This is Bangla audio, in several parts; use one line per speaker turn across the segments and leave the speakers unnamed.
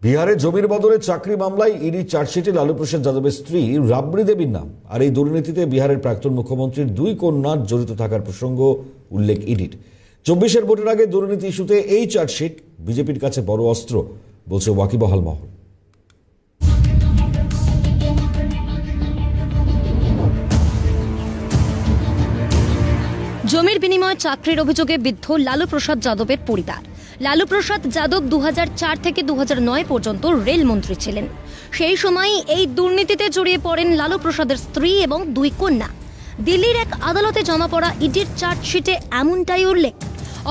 বিহারে জমির বদলে চাকরি মামলায় ইডি চার্জশিটে লালু প্রসাদ যাদবের স্ত্রী রাবড়ি দেবীর নাম। আর এই দুর্নীতিতে বিহারের প্রাক্তন মুখ্যমন্ত্রীর দুই কন্যার জড়িত থাকার প্রসঙ্গ উল্লেখ ইডির। 24-এর ভোটের আগে দুর্নীতি ইস্যুতে এই চার্জশিট বিজেপির কাছে বড় অস্ত্র, বলছে ওয়াকিবহাল মহল।
জমির বিনিময়ে চাকরির অভিযোগে বিদ্ধ লালু প্রসাদ যাদবের পরিবার। লালু প্রসাদ যাদব 2004 থেকে 2009 পর্যন্ত রেলমন্ত্রী ছিলেন। সেই সময় এই দুর্নীতিতে জড়িয়ে পড়েন লালু প্রসাদের স্ত্রী এবং দুই কন্যা। দিল্লির এক আদালতে জমা পড়া ইডির চার্জশিটে এমনটাই উল্লেখ।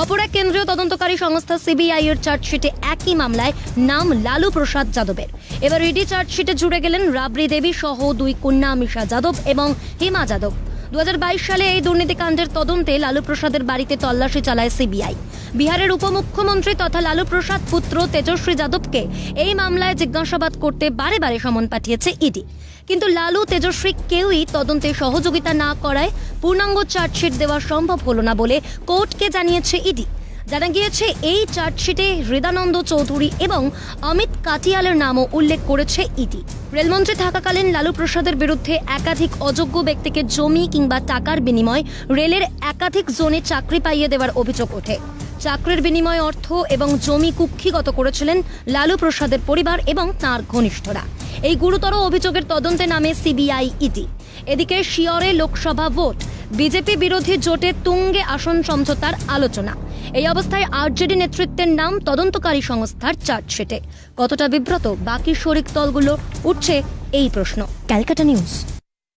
অপর এক কেন্দ্রীয় তদন্তকারী সংস্থা সিবিআই এর চার্জশিটে একই মামলায় নাম লালু প্রসাদ যাদবের। এবার ইডি চার্জশিটে জুড়ে গেলেন রাবড়ি দেবী সহ দুই কন্যা মিশা যাদব এবং হিমা যাদব। 2022 সালে এই দুর্নীতিকাণ্ডের তদন্তে লালু প্রসাদের বাড়িতে তল্লাশি চালায় সিবিআই। বিহারের উপমুখ্যমন্ত্রী তথা লালু প্রসাদ পুত্র তেজস্বী যাদবকে এই মামলায় জিজ্ঞাসাবাদ করতে বারে বারে সমন পাঠিয়েছে ইডি। কিন্তু লালু তেজস্বী কেউই তদন্তে সহযোগিতা না করায় পূর্ণাঙ্গ চার্জশিট দেওয়া সম্ভব হলো না বলে কোর্টকে জানিয়েছে ইডি। জানা গিয়েছে এই চার্জশিটে হৃদানন্দ চৌধুরী এবং অমিত কাটিয়ালের নামও উল্লেখ করেছে ইডি। রেলমন্ত্রী থাকাকালীন লালু প্রসাদের বিরুদ্ধে একাধিক অযোগ্য ব্যক্তিকে জমি কিংবা টাকার বিনিময়ে রেলের একাধিক জোনে চাকরি পাইয়ে দেওয়ার অভিযোগ ওঠে। চাকরির বিনিময়ে অর্থ এবং জমি কুক্ষিগত করেছিলেন লালু প্রসাদের পরিবার এবং তাঁর ঘনিষ্ঠরা। এই গুরুতর অভিযোগের তদন্তে নামে সিবিআই ইডি। এদিকে শিয়রে লোকসভা ভোট, বিজেপি বিরোধী জোটে তুঙ্গে আসন সমঝোতার আলোচনা। এই অবস্থায় আরজেডি নেতৃত্বের নাম তদন্তকারী সংস্থার চার্জশিটে। কতটা বিব্রত বাকি শরিক দলগুলো, উঠছে এই প্রশ্ন। ক্যালকাটা নিউজ।